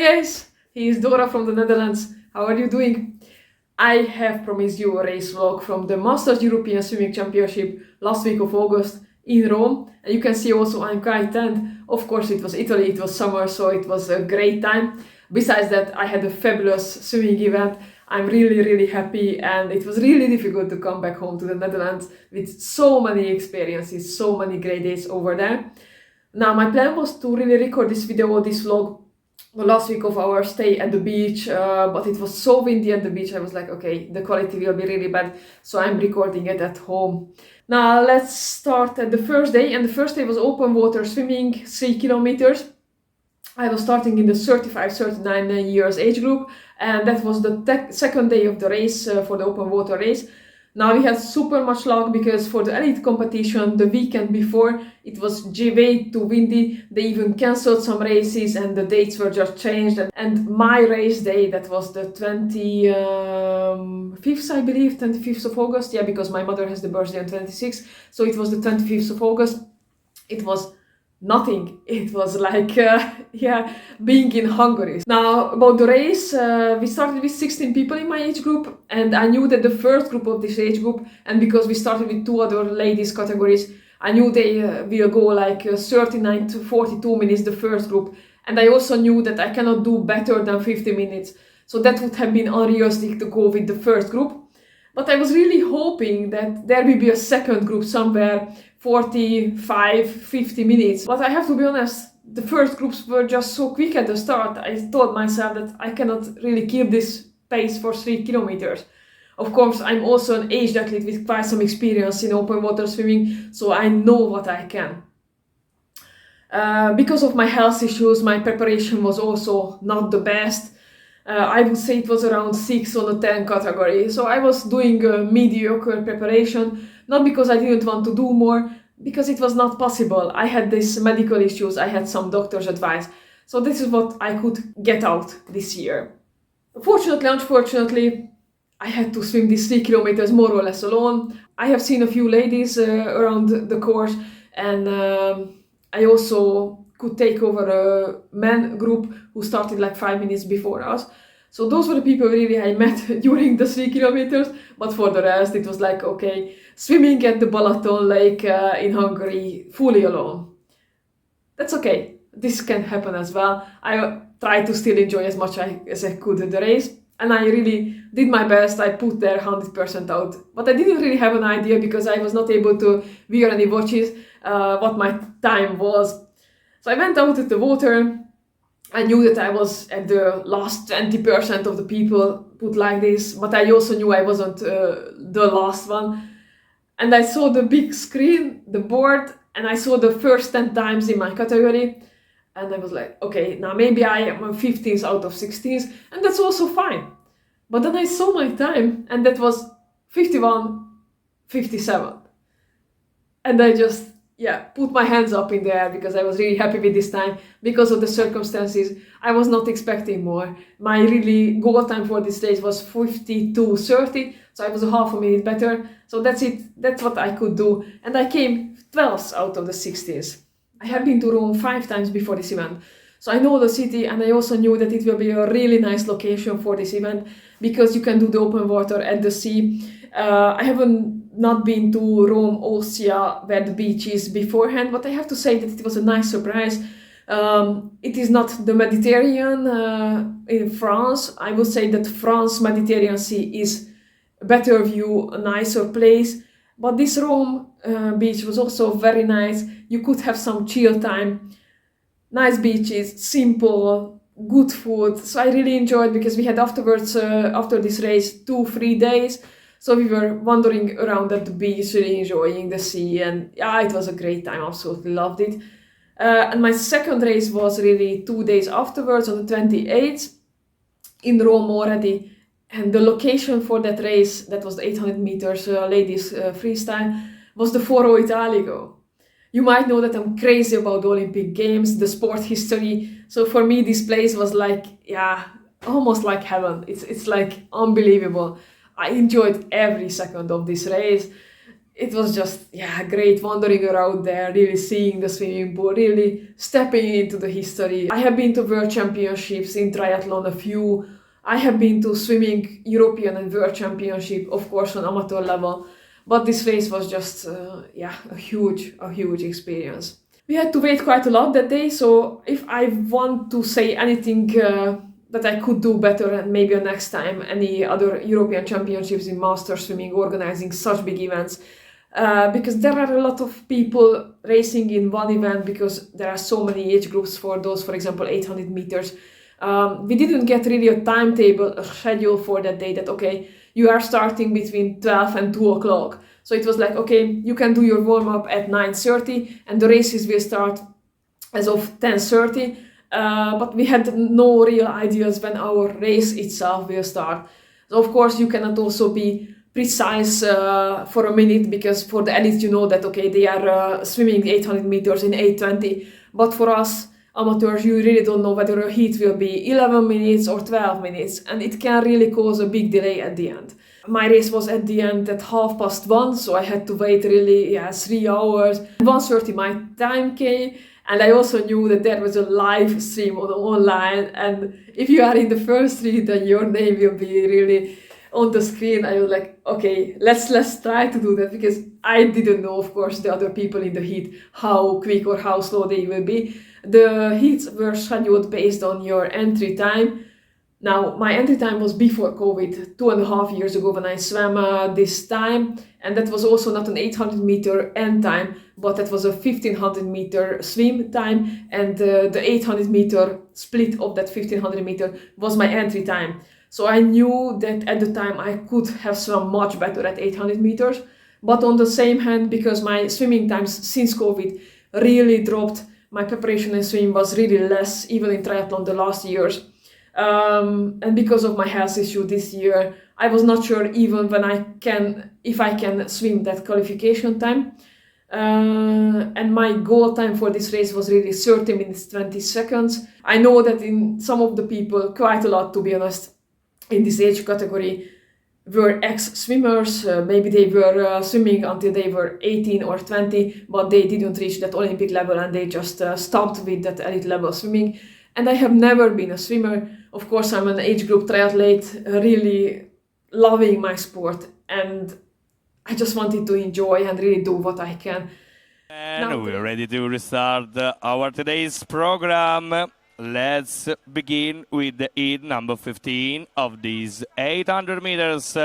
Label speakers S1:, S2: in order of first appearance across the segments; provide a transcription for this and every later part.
S1: guys, here's Dora from the Netherlands. How are you doing? I have promised you a race vlog from the Masters European Swimming Championship last week of August in Rome. And you can see also I'm quite tanned. Of course it was Italy, it was summer, so it was a great time. Besides that, I had a fabulous swimming event. I'm really happy, and it was really difficult to come back home to the Netherlands with so many experiences, so many great days over there. Now my plan was to really record this video, this vlog, the last week of our stay at the beach, but it was so windy at the beach. I was like, okay, the quality will be really bad, so I'm recording it at home. Now let's start at the first day, and the first day was open water swimming, 3 kilometers. I was starting in the 35-39 years age group, and that was the second day of the race for the open water race. Now we had super much luck because for the elite competition the weekend before it was way too windy. They even cancelled some races and the dates were just changed. And my race day, that was the 25th, I believe, 25th of August. Yeah, because my mother has the birthday on 26th, so it was the 25th of August. It was nothing. It was like being in Hungary. Now about the race, we started with 16 people in my age group, and I knew that the first group of this age group, and because we started with 2 other ladies categories, I knew they will go like 39 to 42 minutes, the first group, and I also knew that I cannot do better than 50 minutes, so that would have been unrealistic to go with the first group. But I was really hoping that there will be a second group somewhere 45-50 minutes. But I have to be honest, the first groups were just so quick at the start. I told myself that I cannot really keep this pace for 3 kilometers. Of course, I'm also an aged athlete with quite some experience in open water swimming, so I know what I can. Because of my health issues, my preparation was also not the best. I would say it was around 6 on the 10 category. So I was doing a mediocre preparation, not because I didn't want to do more, because it was not possible. I had these medical issues, I had some doctor's advice. So this is what I could get out this year. Fortunately, unfortunately, I had to swim these 3 kilometers more or less alone. I have seen a few ladies around the course, and I also could take over a men group who started like 5 minutes before us. So those were the people really I met during the 3 kilometers, but for the rest it was like, okay, swimming at the Balaton lake in Hungary fully alone. That's okay, this can happen as well. I tried to still enjoy as much as I could the race, and I really did my best. I put there 100% out, but I didn't really have an idea because I was not able to wear any watches what my time was. So I went out at the water. I knew that I was at the last 20% of the people, put like this, but I also knew I wasn't the last one. And I saw the big screen, the board, and I saw the first 10 times in my category. And I was like, okay, now maybe I am 15th out of 16th, and that's also fine. But then I saw my time, and that was 51:57. And I just, put my hands up in the air because I was really happy with this time because of the circumstances. I was not expecting more. My really goal time for this stage was 52:30, so I was a half a minute better. So that's it, that's what I could do. And I came 12th out of the 16th. I have been to Rome 5 times before this event, so I know the city, and I also knew that it will be a really nice location for this event because you can do the open water at the sea. I haven't not been to Rome, Ostia, where the beach is beforehand, but I have to say that it was a nice surprise. It is not the Mediterranean in France. I would say that France Mediterranean Sea is a better view, a nicer place, but this Rome beach was also very nice. You could have some chill time, nice beaches, simple, good food. So I really enjoyed because we had afterwards, after this race, 2-3 days. So we were wandering around at the beach, really enjoying the sea, and it was a great time, absolutely loved it. And my second race was really 2 days afterwards, on the 28th, in Rome already. And the location for that race, that was the 800 meters ladies freestyle, was the Foro Italico. You might know that I'm crazy about the Olympic Games, the sport history. So for me, this place was like, almost like heaven. It's like unbelievable. I enjoyed every second of this race. it was just, yeah, great wandering around there, really seeing the swimming pool, really stepping into the history. I have been to World Championships in triathlon, a few. I have been to swimming European and World Championship, of course, on amateur level. But this race was just, yeah, a huge experience. We had to wait quite a lot that day, so if I want to say anything that I could do better, and maybe next time, any other European Championships in master swimming, organizing such big events, because there are a lot of people racing in one event, because there are so many age groups for those, for example, 800 meters. We didn't get really a timetable, a schedule for that day, that okay, you are starting between 12 and 2 o'clock. So it was like, okay, you can do your warm-up at 9:30 and the races will start as of 10:30. But we had no real ideas when our race itself will start. So of course you cannot also be precise for a minute, because for the elites you know that okay, they are swimming 800 meters in 8:20, but for us amateurs you really don't know whether a heat will be 11 minutes or 12 minutes, and it can really cause a big delay at the end. My race was at the end at 1:30, so I had to wait really 3 hours. 1:30 my time came, and I also knew that there was a live stream online, and if you are in the first three, then your name will be really on the screen. I was like, okay, let's try to do that, because I didn't know, of course, the other people in the heat, how quick or how slow they will be. The heats were scheduled based on your entry time. Now, my entry time was before COVID, 2.5 years ago, when I swam this time, and that was also not an 800 meter end time, but that was a 1500 meter swim time, and the 800 meter split of that 1500 meter was my entry time. So I knew that at the time I could have swum much better at 800 meters, but on the same hand, because my swimming times since COVID really dropped, my preparation and swimming was really less, even in triathlon the last years. And because of my health issue this year, I was not sure even if I can swim that qualification time. And my goal time for this race was really 30 minutes 20 seconds. I know that in some of the people, quite a lot to be honest, in this age category were ex-swimmers. Maybe they were swimming until they were 18 or 20, but they didn't reach that Olympic level and they just stopped with that elite level swimming. And I have never been a swimmer. Of course, I'm an age group triathlete, really loving my sport, and I just wanted to enjoy and really do what I can.
S2: And now we're ready to restart our today's program. Let's begin with the heat number 15 of these 800 meters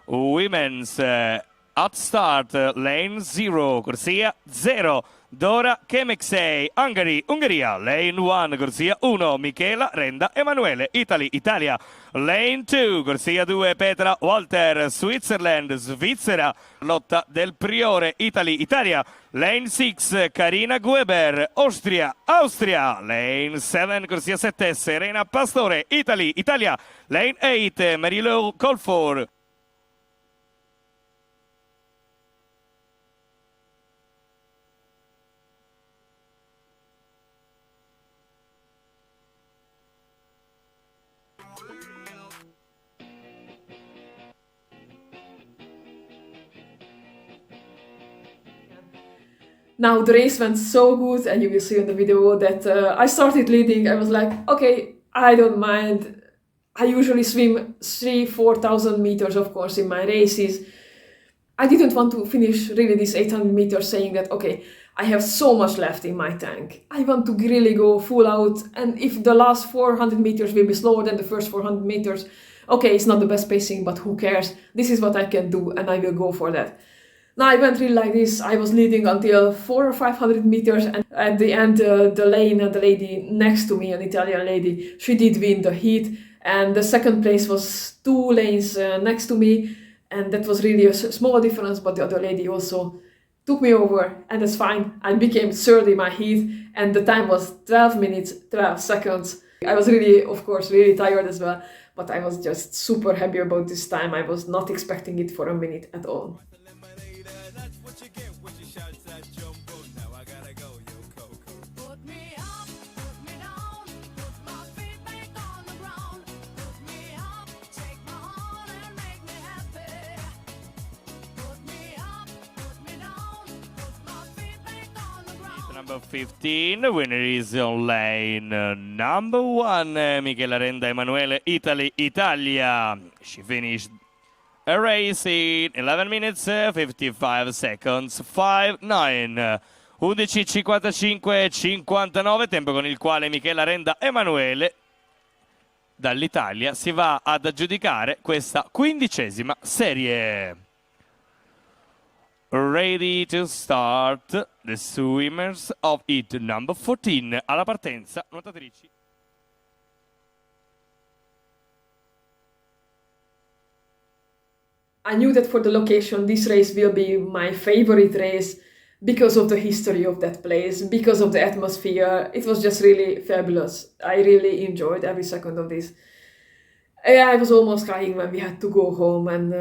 S2: women's at start, lane 0, corsia 0. Dora Kemexei, Ungheria, lane 1, corsia 1, Michela Renda Emanuele, Italia, lane 2, corsia 2, Petra Walter, Switzerland, Svizzera, lotta del Priore, Italia, lane 6, Karina Gueber, Austria, lane 7, corsia 7, Serena Pastore, Italia, lane 8, Marilou Colford.
S1: Now the race went so good, and you will see in the video that I started leading. I was like, okay, I don't mind. I usually swim 3,000-4,000 meters, of course, in my races. I didn't want to finish really this 800 meters saying that, okay, I have so much left in my tank. I want to really go full out, and if the last 400 meters will be slower than the first 400 meters, okay, it's not the best pacing, but who cares? This is what I can do, and I will go for that. Now I went really like this. I was leading until 400 or 500 meters, and at the end the lady next to me, an Italian lady, she did win the heat, and the second place was 2 lanes next to me, and that was really a small difference, but the other lady also took me over, and that's fine. I became third in my heat, and the time was 12 minutes 12 seconds. I was really, of course, really tired as well, but I was just super happy about this time. I was not expecting it for a minute at all.
S2: number 15. The winner is on lane number 1, Michela Renda Emanuele, Italy, Italia. She finished a race in 11 minutes, 55 seconds, 5-9. 11.55-59, tempo con il quale Michela Renda Emanuele dall'Italia si va ad aggiudicare questa 15ª serie. Ready to start the swimmers of heat number 14. Alla partenza, nuotatrici.
S1: I knew that for the location, this race will be my favorite race because of the history of that place, because of the atmosphere. It was just really fabulous. I really enjoyed every second of this. I was almost crying when we had to go home, and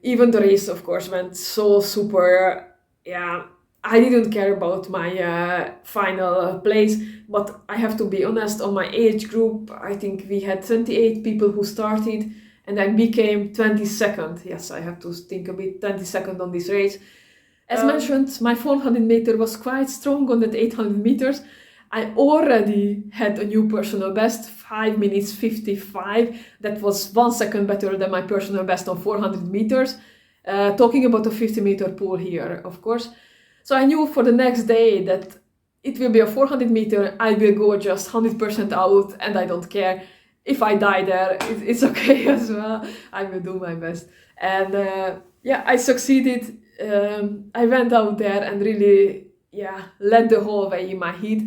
S1: even the race, of course, went so super. Yeah, I didn't care about my final place, but I have to be honest, on my age group, I think we had 28 people who started, and I became 22nd. Yes, I have to think a bit, 22nd on this race. As mentioned, my 400 meter was quite strong on that 800 meters. I already had a new personal best, 5 minutes 55. That was 1 second better than my personal best on 400 meters. Talking about the 50-meter pool here, of course. So I knew for the next day that it will be a 400 meter, I will go just 100% out, and I don't care. If I die there, it's okay as well. I will do my best. And yeah, I succeeded. I went out there and really, led the whole way in my heat.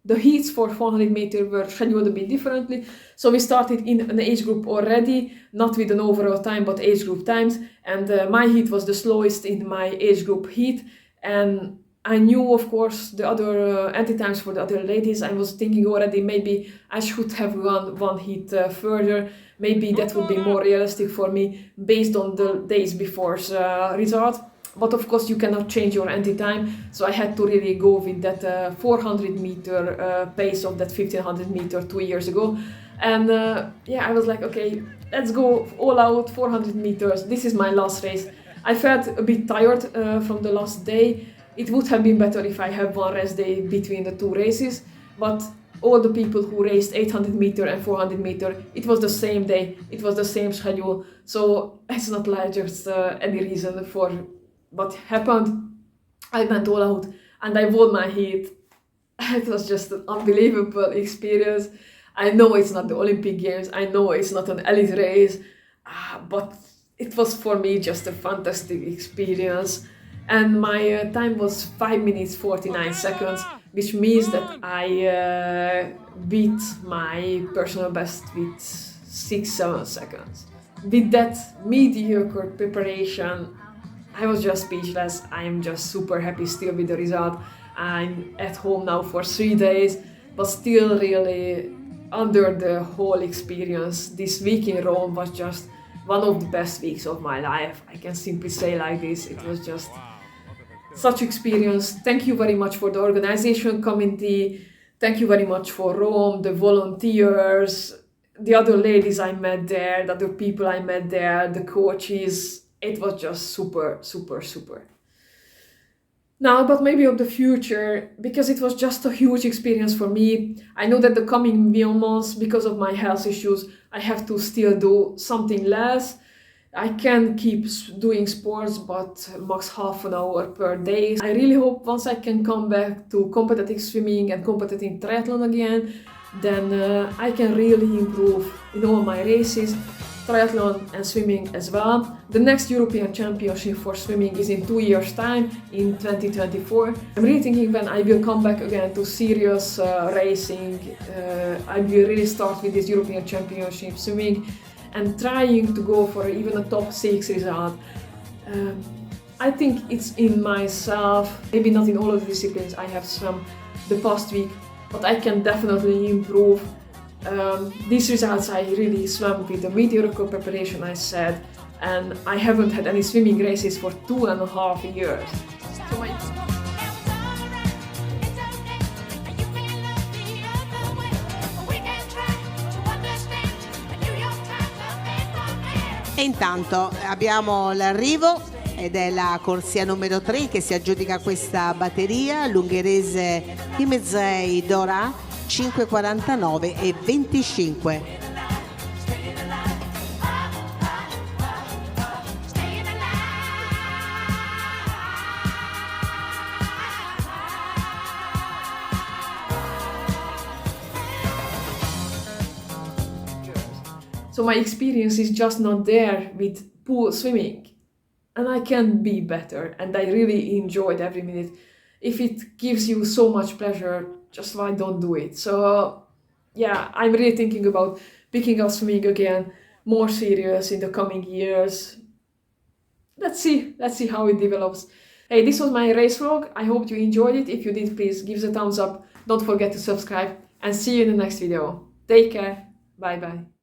S1: The heats for 400 meter were scheduled a bit differently. So we started in an age group already, not with an overall time, but age group times. And my heat was the slowest in my age group heat. And I knew, of course, the other anti-times for the other ladies. I was thinking already maybe I should have gone one heat further. Maybe that would be more realistic for me based on the days before's result. But of course you cannot change your anti-time, so I had to really go with that 400 meter pace of that 1500 meter 2 years ago. And I was like, okay, let's go all out 400 meters. This is my last race. I felt a bit tired from the last day. It would have been better if I had one rest day between the two races, but all the people who raced 800 meter and 400 meter, it was the same day, it was the same schedule, so it's not like just any reason for what happened. I went all out and I won my heat. It was just an unbelievable experience. I know it's not the Olympic Games, I know it's not an elite race, but it was for me just a fantastic experience. And my time was 5 minutes 49 seconds, which means that I beat my personal best with 6-7 seconds. With that mediocre preparation, I was just speechless. I am just super happy still with the result. I'm at home now for 3 days, but still really under the whole experience. This week in Rome was just one of the best weeks of my life. I can simply say like this. It was just such experience. Thank you very much for the organization committee. Thank you very much for Rome, the volunteers, the other ladies I met there, the other people I met there, the coaches. It was just super, super, super. Now, but maybe of the future, because it was just a huge experience for me. I know that the coming months, because of my health issues, I have to still do something less. I can keep doing sports, but max half an hour per day. I really hope once I can come back to competitive swimming and competitive triathlon again, then I can really improve in all my races, triathlon and swimming as well. The next European Championship for swimming is in 2 years' time, in 2024. I'm really thinking when I will come back again to serious racing, I will really start with this European Championship swimming and trying to go for even a top 6 result. I think it's in myself, maybe not in all of the disciplines I have swum the past week, but I can definitely improve. These results I really swam with the mediocre preparation, I said, and I haven't had any swimming races for 2.5 years.
S3: E intanto abbiamo l'arrivo ed è la corsia numero 3 che si aggiudica questa batteria, l'ungherese ZoomX 5,49 e 25.
S1: So my experience is just not there with pool swimming. And I can be better, and I really enjoyed every minute. If it gives you so much pleasure, just why don't do it? So yeah, I'm really thinking about picking up swimming again, more serious in the coming years. Let's see how it develops. Hey, this was my race vlog. I hope you enjoyed it. If you did, please give us a thumbs up. Don't forget to subscribe, and see you in the next video. Take care. Bye bye.